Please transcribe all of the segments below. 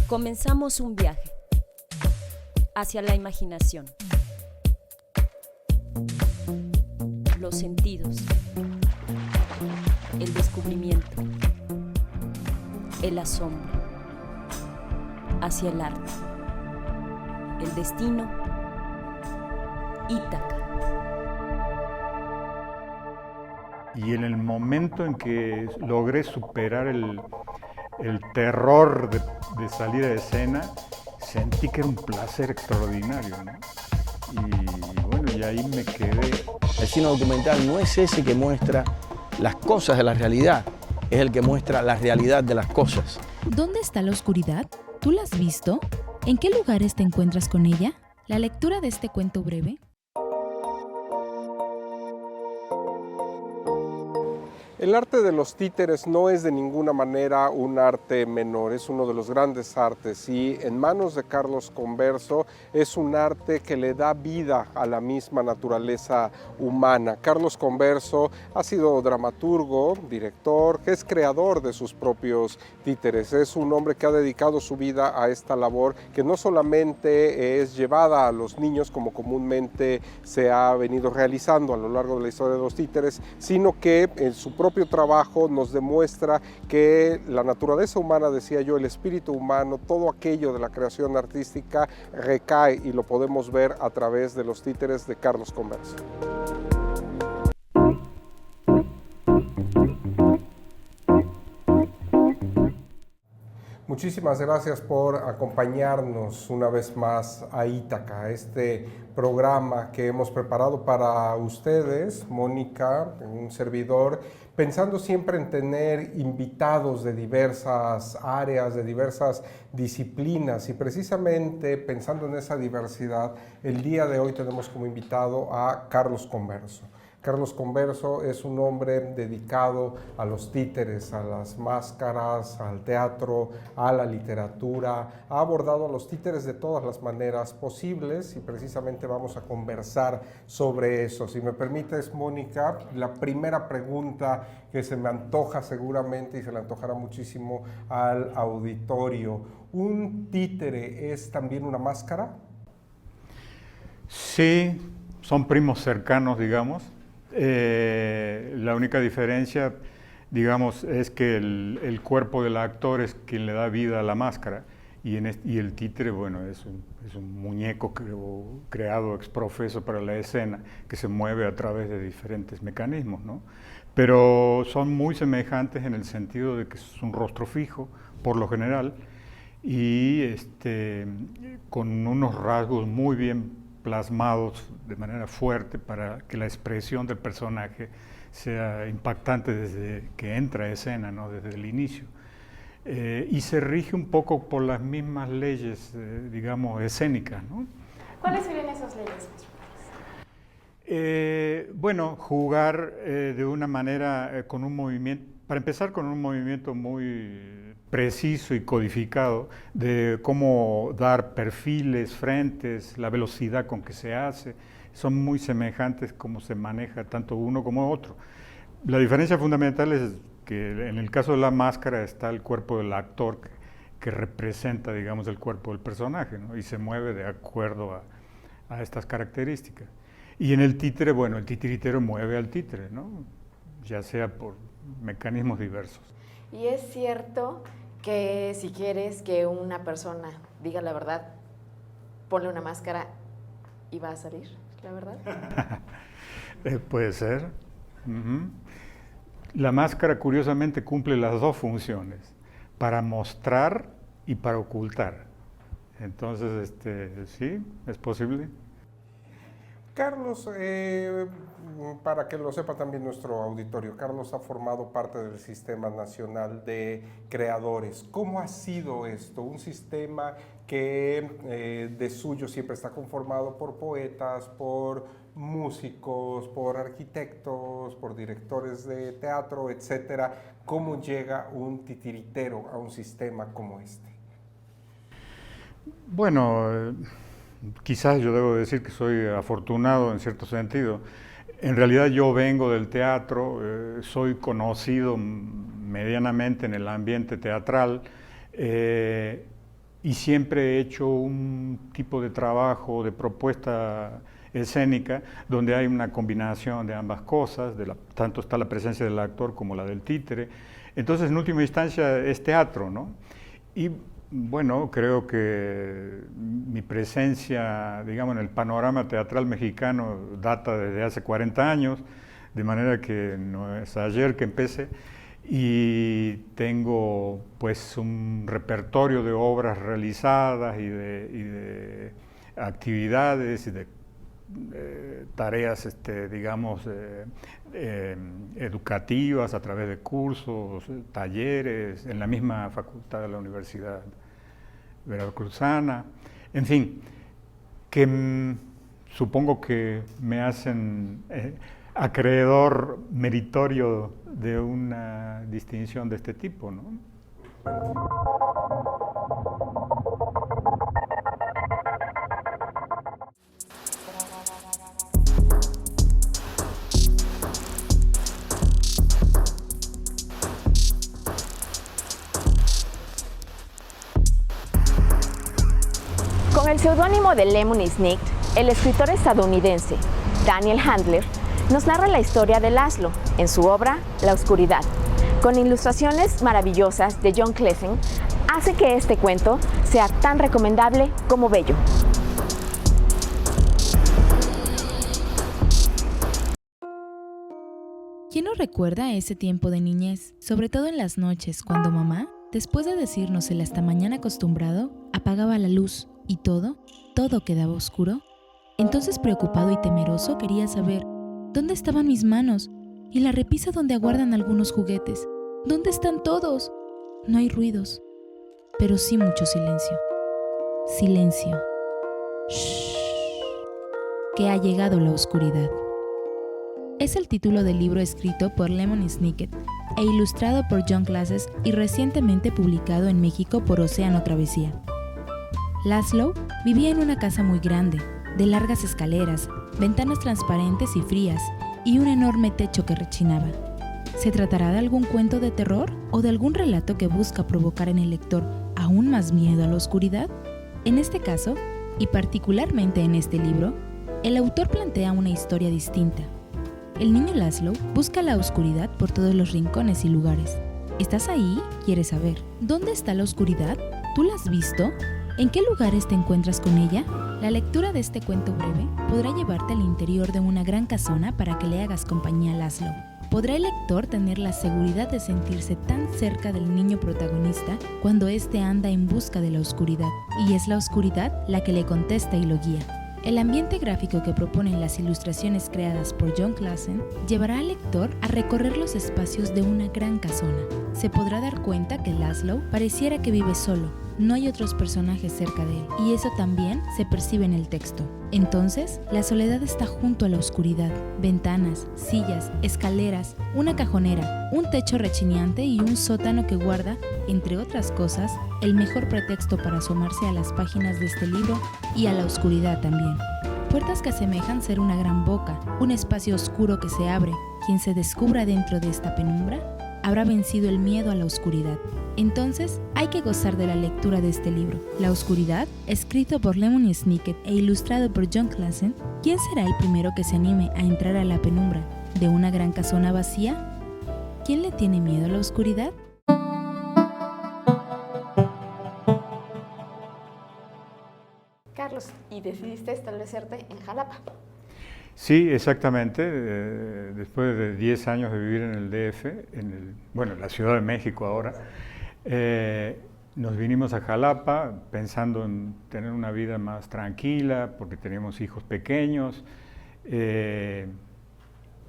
Comenzamos un viaje hacia la imaginación, los sentidos, el descubrimiento, el asombro, hacia el arte, el destino, Ítaca. Y en el momento en que logré superar el terror de salir a escena, sentí que era un placer extraordinario, ¿no? Y bueno, y ahí me quedé. El cine documental no es ese que muestra las cosas de la realidad, es el que muestra la realidad de las cosas. ¿Dónde está la oscuridad? ¿Tú la has visto? ¿En qué lugares te encuentras con ella? La lectura de este cuento breve. El arte de los títeres no es de ninguna manera un arte menor, es uno de los grandes artes y en manos de Carlos Converso es un arte que le da vida a la misma naturaleza humana. Carlos Converso ha sido dramaturgo, director, es creador de sus propios títeres, es un hombre que ha dedicado su vida a esta labor que no solamente es llevada a los niños como comúnmente se ha venido realizando a lo largo de la historia de los títeres, sino que en su propio trabajo nos demuestra que la naturaleza humana, decía yo, el espíritu humano, todo aquello de la creación artística recae y lo podemos ver a través de los títeres de Carlos Converso. Muchísimas gracias por acompañarnos una vez más a Ítaca, este programa que hemos preparado para ustedes, Mónica, un servidor, pensando siempre en tener invitados de diversas áreas, de diversas disciplinas y precisamente pensando en esa diversidad, el día de hoy tenemos como invitado a Carlos Converso. Carlos Converso es un hombre dedicado a los títeres, a las máscaras, al teatro, a la literatura. Ha abordado a los títeres de todas las maneras posibles y precisamente vamos a conversar sobre eso. Si me permites, Mónica, la primera pregunta que se me antoja seguramente y se le antojará muchísimo al auditorio. ¿Un títere es también una máscara? Sí, son primos cercanos, digamos. La única diferencia, digamos, es que el cuerpo del actor es quien le da vida a la máscara y el títere, bueno, es un muñeco creado ex profeso para la escena que se mueve a través de diferentes mecanismos, ¿no? Pero son muy semejantes en el sentido de que es un rostro fijo, por lo general, y con unos rasgos muy bien plasmados de manera fuerte para que la expresión del personaje sea impactante desde que entra a escena, ¿no? Desde el inicio. Y se rige un poco por las mismas leyes, digamos, escénicas, ¿no? ¿Cuáles serían esas leyes? Bueno, jugar de una manera con un movimiento, para empezar con un movimiento muy preciso y codificado de cómo dar perfiles, frentes, la velocidad con que se hace, son muy semejantes como se maneja tanto uno como otro. La diferencia fundamental es que en el caso de la máscara está el cuerpo del actor que representa, digamos, el cuerpo del personaje, ¿no? Y se mueve de acuerdo a estas características. Y en el títere, bueno, el titiritero mueve al títere, ¿no? Ya sea por mecanismos diversos. Y es cierto que si quieres que una persona diga la verdad, ponle una máscara y va a salir la verdad. Puede ser. La máscara, curiosamente, cumple las dos funciones, para mostrar y para ocultar. Entonces, sí, es posible. Carlos, para que lo sepa también nuestro auditorio, Carlos ha formado parte del Sistema Nacional de Creadores. ¿Cómo ha sido esto? Un sistema que de suyo siempre está conformado por poetas, por músicos, por arquitectos, por directores de teatro, etcétera. ¿Cómo llega un titiritero a un sistema como este? Bueno, quizás yo debo decir que soy afortunado en cierto sentido. En realidad yo vengo del teatro, soy conocido medianamente en el ambiente teatral y siempre he hecho un tipo de trabajo, de propuesta escénica, donde hay una combinación de ambas cosas, tanto está la presencia del actor como la del títere. Entonces, en última instancia, es teatro, ¿no? Y bueno, creo que mi presencia, digamos, en el panorama teatral mexicano data desde hace 40 años, de manera que no es ayer que empecé, y tengo pues un repertorio de obras realizadas y de actividades y de tareas, digamos, educativas a través de cursos, talleres, en la misma facultad de la Universidad Veracruzana, en fin, que supongo que me hacen acreedor meritorio de una distinción de este tipo, ¿no? Con el seudónimo de Lemony Snicket, el escritor estadounidense Daniel Handler nos narra la historia de Laszlo en su obra La Oscuridad. Con ilustraciones maravillosas de John Claesen, hace que este cuento sea tan recomendable como bello. ¿Quién no recuerda ese tiempo de niñez? Sobre todo en las noches, cuando mamá, después de decirnos el hasta mañana acostumbrado, apagaba la luz y todo quedaba oscuro. Entonces, preocupado y temeroso, quería saber ¿dónde estaban mis manos? Y la repisa donde aguardan algunos juguetes. ¿Dónde están todos? No hay ruidos, pero sí mucho silencio. Silencio. Shh. Que ha llegado la oscuridad. Es el título del libro escrito por Lemony Snicket e ilustrado por John Claesen y recientemente publicado en México por Océano Travesía. Laszlo vivía en una casa muy grande, de largas escaleras, ventanas transparentes y frías, y un enorme techo que rechinaba. ¿Se tratará de algún cuento de terror o de algún relato que busca provocar en el lector aún más miedo a la oscuridad? En este caso, y particularmente en este libro, el autor plantea una historia distinta. El niño Laszlo busca la oscuridad por todos los rincones y lugares. ¿Estás ahí? ¿Quieres saber? ¿Dónde está la oscuridad? ¿Tú la has visto? ¿En qué lugares te encuentras con ella? La lectura de este cuento breve podrá llevarte al interior de una gran casona para que le hagas compañía a Laszlo. Podrá el lector tener la seguridad de sentirse tan cerca del niño protagonista cuando éste anda en busca de la oscuridad, y es la oscuridad la que le contesta y lo guía. El ambiente gráfico que proponen las ilustraciones creadas por John Claesen llevará al lector a recorrer los espacios de una gran casona. Se podrá dar cuenta que Laszlo pareciera que vive solo, no hay otros personajes cerca de él, y eso también se percibe en el texto. Entonces, la soledad está junto a la oscuridad. Ventanas, sillas, escaleras, una cajonera, un techo rechineante y un sótano que guarda, entre otras cosas, el mejor pretexto para asomarse a las páginas de este libro y a la oscuridad también. Puertas que asemejan ser una gran boca, un espacio oscuro que se abre. Quien se descubra dentro de esta penumbra habrá vencido el miedo a la oscuridad. Entonces, hay que gozar de la lectura de este libro. La Oscuridad, escrito por Lemony Snicket e ilustrado por John Claesen. ¿Quién será el primero que se anime a entrar a la penumbra de una gran casona vacía? ¿Quién le tiene miedo a la oscuridad? Carlos, y decidiste establecerte en Jalapa. Sí, exactamente. Después de 10 años de vivir en el DF, en la Ciudad de México ahora, nos vinimos a Jalapa pensando en tener una vida más tranquila, porque teníamos hijos pequeños,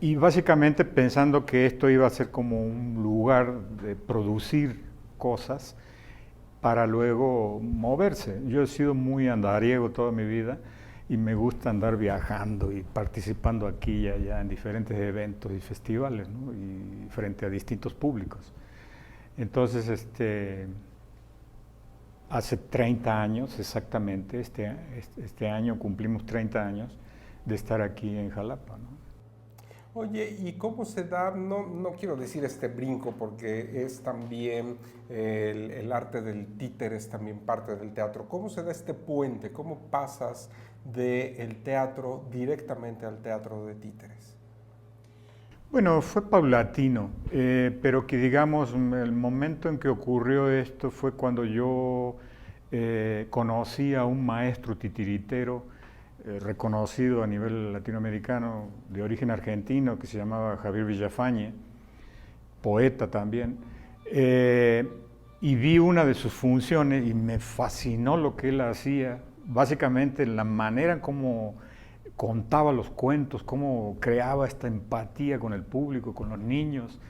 y básicamente pensando que esto iba a ser como un lugar de producir cosas para luego moverse. Yo he sido muy andariego toda mi vida y me gusta andar viajando y participando aquí y allá en diferentes eventos y festivales, ¿no? Y frente a distintos públicos. Entonces, hace 30 años exactamente, este año cumplimos 30 años de estar aquí en Jalapa, ¿no? Oye, ¿y cómo se da? No quiero decir este brinco porque es también el arte del títere, es también parte del teatro. ¿Cómo se da este puente? ¿Cómo pasas del teatro directamente al teatro de títeres? Bueno, fue paulatino, pero que digamos, el momento en que ocurrió esto fue cuando yo conocí a un maestro titiritero reconocido a nivel latinoamericano, de origen argentino, que se llamaba Javier Villafañe, poeta también, y vi una de sus funciones y me fascinó lo que él hacía, básicamente la manera en cómo contaba los cuentos, cómo creaba esta empatía con el público, con los niños.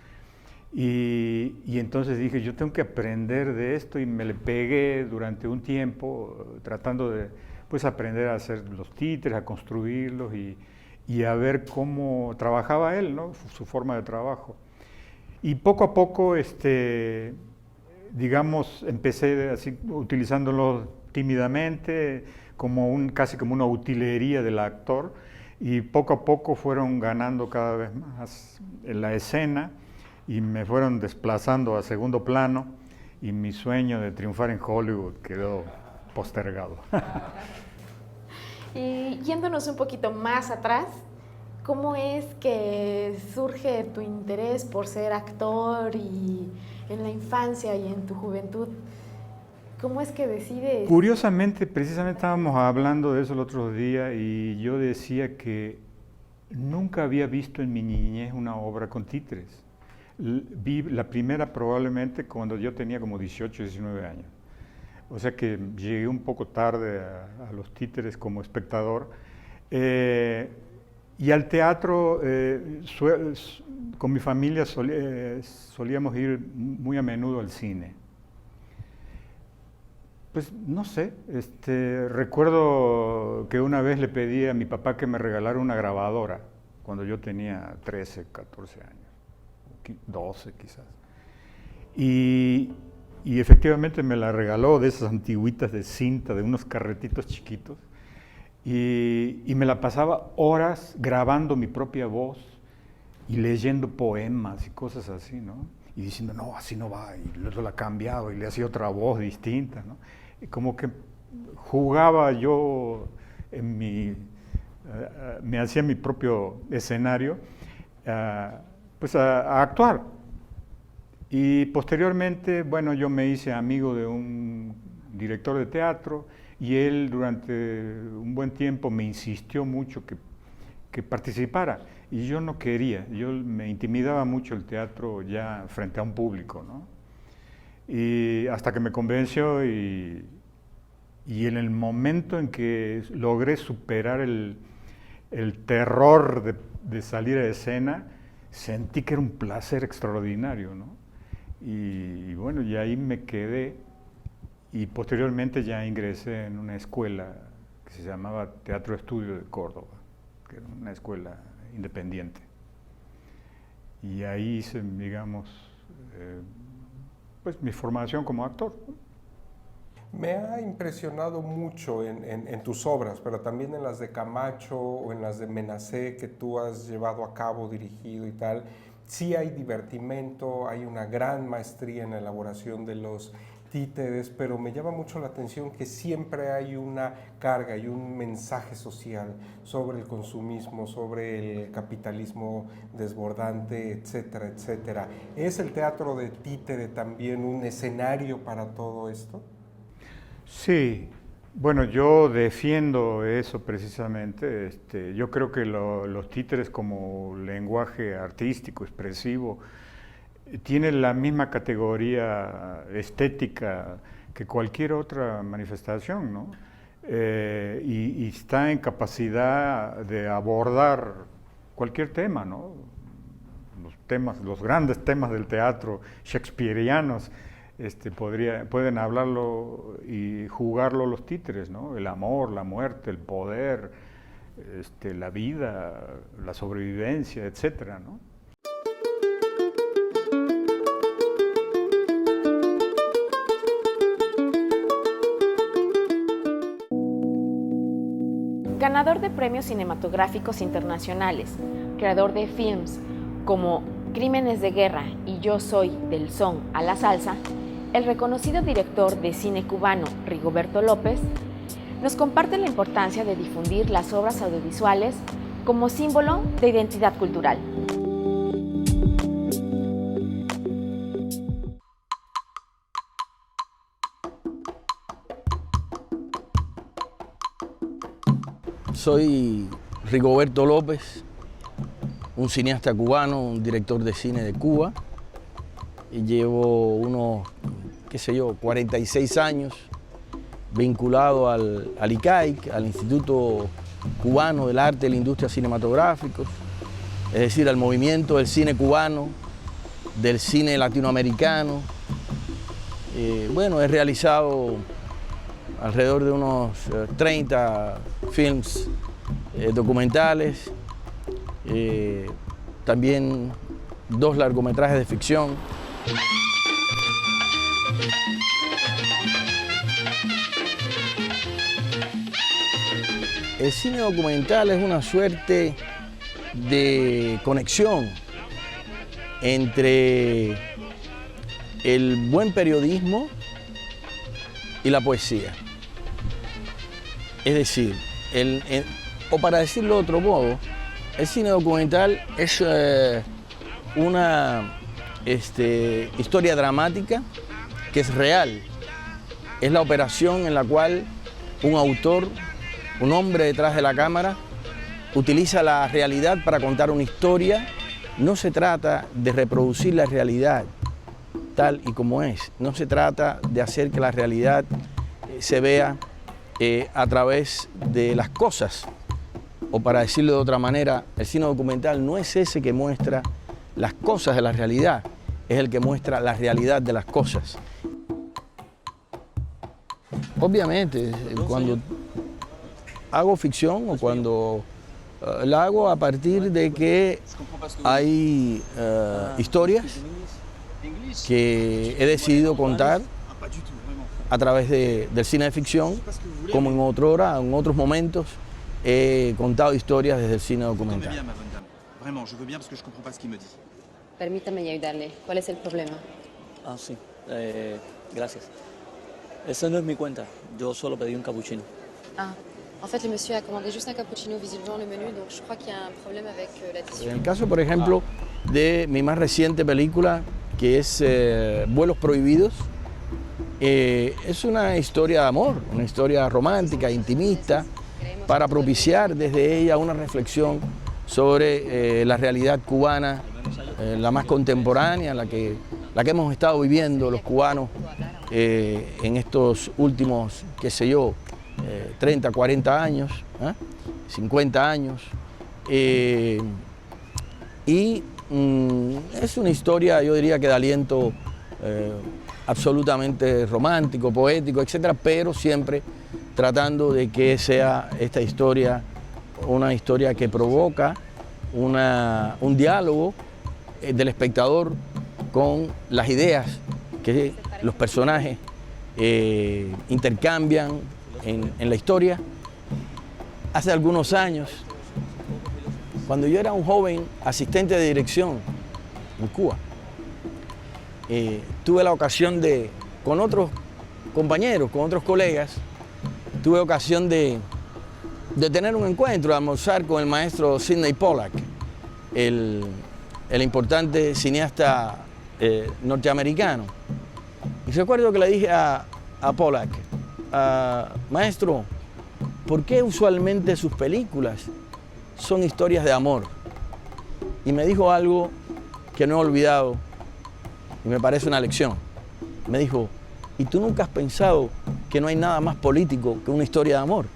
Y entonces dije, yo tengo que aprender de esto y me le pegué durante un tiempo tratando de pues, aprender a hacer los títeres, a construirlos y a ver cómo trabajaba él, ¿no? Su forma de trabajo. Y poco a poco, digamos, empecé así utilizándolo tímidamente, casi como una utilería del actor, y poco a poco fueron ganando cada vez más en la escena y me fueron desplazando a segundo plano y mi sueño de triunfar en Hollywood quedó postergado. Y yéndonos un poquito más atrás, ¿cómo es que surge tu interés por ser actor y en la infancia y en tu juventud? ¿Cómo es que decides? Curiosamente, precisamente estábamos hablando de eso el otro día y yo decía que nunca había visto en mi niñez una obra con títeres. Vi la primera probablemente cuando yo tenía como 18, 19 años. O sea que llegué un poco tarde a los títeres como espectador. Y al teatro, con mi familia solíamos ir muy a menudo al cine. Pues no sé, recuerdo que una vez le pedí a mi papá que me regalara una grabadora cuando yo tenía 13, 14 años, 12 quizás. Y efectivamente me la regaló de esas antigüitas de cinta, de unos carretitos chiquitos, y me la pasaba horas grabando mi propia voz y leyendo poemas y cosas así, ¿no? Y diciendo, no, así no va, y luego la cambiaba y le hacía otra voz distinta, ¿no? Y como que jugaba yo me hacía mi propio escenario, pues a actuar. Y posteriormente, bueno, yo me hice amigo de un director de teatro y él durante un buen tiempo me insistió mucho que participara. Y yo no quería, me intimidaba mucho el teatro ya frente a un público, ¿no? Y hasta que me convenció y en el momento en que logré superar el terror de salir a escena, sentí que era un placer extraordinario, ¿no? Y bueno, y ahí me quedé y posteriormente ya ingresé en una escuela que se llamaba Teatro Estudio de Córdoba, que era una escuela independiente. Y ahí hice, digamos, pues mi formación como actor. Me ha impresionado mucho en tus obras, pero también en las de Camacho o en las de Menacé que tú has llevado a cabo, dirigido y tal. Sí hay divertimento, hay una gran maestría en la elaboración de los títeres, pero me llama mucho la atención que siempre hay una carga y un mensaje social sobre el consumismo, sobre el capitalismo desbordante, etcétera, etcétera. ¿Es el teatro de títere también un escenario para todo esto? Sí, bueno, yo defiendo eso precisamente. Yo creo que los títeres como lenguaje artístico, expresivo, tienen la misma categoría estética que cualquier otra manifestación, ¿no? Y está en capacidad de abordar cualquier tema, ¿no? Los grandes temas del teatro shakespearianos, pueden hablarlo y jugarlo los títeres, ¿no? El amor, la muerte, el poder, la vida, la sobrevivencia, etcétera, ¿no? Ganador de premios cinematográficos internacionales, creador de films como Crímenes de Guerra y Yo soy del son a la salsa, el reconocido director de cine cubano Rigoberto López nos comparte la importancia de difundir las obras audiovisuales como símbolo de identidad cultural. Soy Rigoberto López, un cineasta cubano, un director de cine de Cuba. Y llevo unos, 46 años vinculado al ICAIC, al Instituto Cubano del Arte y la Industria Cinematográficos, es decir, al movimiento del cine cubano, del cine latinoamericano. Bueno, he realizado alrededor de unos 30 films documentales, también 2 largometrajes de ficción. El cine documental es una suerte de conexión entre el buen periodismo y la poesía. Es decir, o para decirlo de otro modo, el cine documental es una historia dramática que es real. Es la operación en la cual un autor, un hombre detrás de la cámara, utiliza la realidad para contar una historia. No se trata de reproducir la realidad tal y como es. No se trata de hacer que la realidad se vea a través de las cosas. O para decirlo de otra manera, el cine documental no es ese que muestra las cosas de la realidad, es el que muestra la realidad de las cosas. Obviamente, cuando hago ficción o cuando la hago a partir de que hay historias que he decidido contar a través del cine de ficción, como en otros momentos he contado historias desde el cine documental. Permítame ayudarle. ¿Cuál es el problema? Ah, sí. Gracias. Esa no es mi cuenta. Yo solo pedí un cappuccino. Ah. En fait, le monsieur a commandé juste un cappuccino visible dans le menu, donc je crois qu'il y a un problème avec l'addition. En el caso, por ejemplo, de mi más reciente película, que es Vuelos Prohibidos, es una historia de amor, una historia romántica, intimista, para propiciar desde ella una reflexión sobre la realidad cubana, la más contemporánea, la que hemos estado viviendo los cubanos en estos últimos, 30, 40 años, 50 años. Y es una historia, yo diría que de aliento absolutamente romántico, poético, etcétera, pero siempre tratando de que sea esta historia una historia que provoca un diálogo del espectador con las ideas que los personajes intercambian en la historia. Hace algunos años, cuando yo era un joven asistente de dirección en Cuba, tuve la ocasión con otros compañeros, con otros colegas, tuve ocasión de tener un encuentro, de almorzar con el maestro Sidney Pollack, el importante cineasta norteamericano. Y recuerdo que le dije a Pollack, maestro, ¿por qué usualmente sus películas son historias de amor? Y me dijo algo que no he olvidado y me parece una lección. Me dijo, ¿y tú nunca has pensado que no hay nada más político que una historia de amor?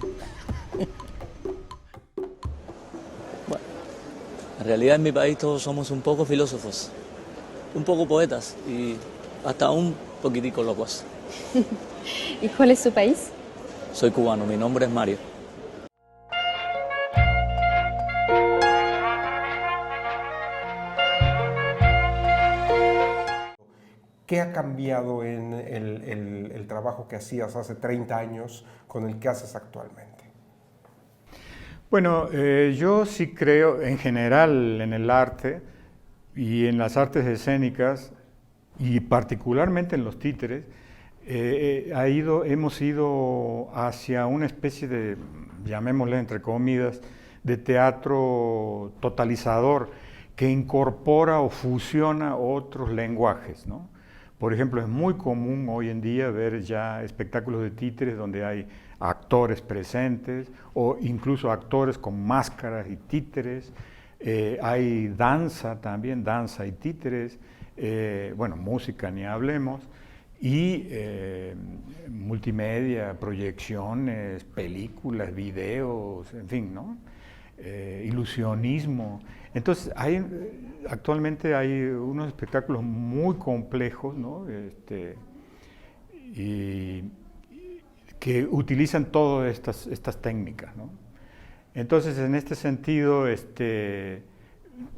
Bueno, en realidad en mi país todos somos un poco filósofos, un poco poetas y hasta un poquitico locos. ¿Y cuál es su país? Soy cubano, mi nombre es Mario. ¿Qué ha cambiado en el trabajo que hacías hace 30 años con el que haces actualmente? Bueno, yo sí creo en general en el arte y en las artes escénicas y particularmente en los títeres, hemos ido hacia una especie de, llamémosle entre comillas, de teatro totalizador que incorpora o fusiona otros lenguajes, ¿no? Por ejemplo, es muy común hoy en día ver ya espectáculos de títeres donde hay actores presentes o incluso actores con máscaras y títeres. Hay danza también, danza y títeres, bueno, música ni hablemos, y multimedia, proyecciones, películas, videos, en fin, ¿no? Ilusionismo. Entonces, actualmente hay unos espectáculos muy complejos, ¿no? Y que utilizan todas estas técnicas, ¿no? Entonces, en este sentido,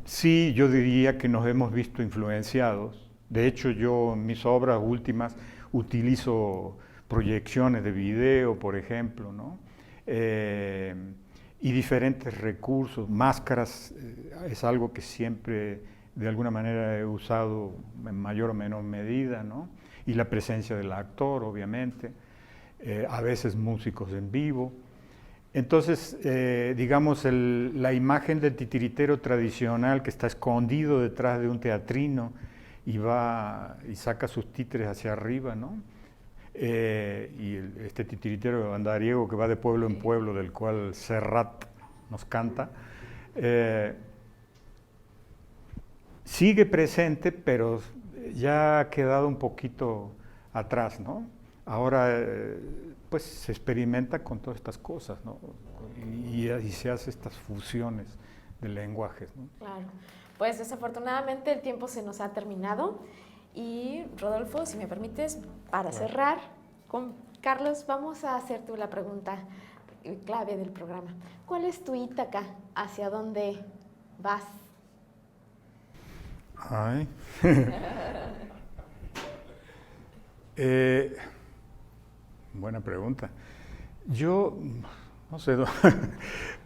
sí, yo diría que nos hemos visto influenciados. De hecho, yo en mis obras últimas utilizo proyecciones de video, por ejemplo, ¿no? Y diferentes recursos. Máscaras es algo que siempre, de alguna manera, he usado en mayor o menor medida, ¿no? Y la presencia del actor, obviamente. A veces músicos en vivo. Entonces, digamos, la imagen del titiritero tradicional que está escondido detrás de un teatrino y va y saca sus títeres hacia arriba, ¿no? Este titiritero andariego que va de pueblo en pueblo, del cual Serrat nos canta, sigue presente, pero ya ha quedado un poquito atrás, ¿no? Ahora, pues se experimenta con todas estas cosas, ¿no? Y se hace estas fusiones de lenguajes, ¿no? Claro. Pues desafortunadamente el tiempo se nos ha terminado y Rodolfo, si me permites, para cerrar con Carlos, vamos a hacerte la pregunta clave del programa. ¿Cuál es tu Ítaca? ¿Hacia dónde vas? Ay. Buena pregunta. Yo no sé,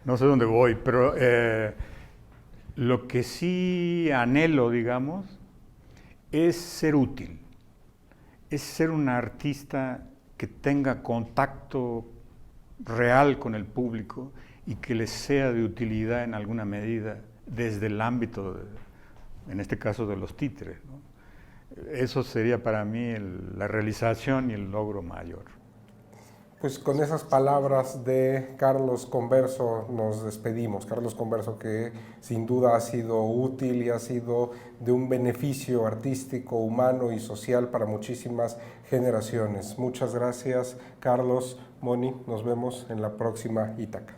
no sé dónde voy, pero lo que sí anhelo, digamos, es ser útil, es ser un artista que tenga contacto real con el público y que les sea de utilidad en alguna medida desde el ámbito, en este caso, de los títeres, ¿no? Eso sería para mí la realización y el logro mayor. Pues con esas palabras de Carlos Converso nos despedimos. Carlos Converso, que sin duda ha sido útil y ha sido de un beneficio artístico, humano y social para muchísimas generaciones. Muchas gracias, Carlos. Moni, nos vemos en la próxima Ítaca.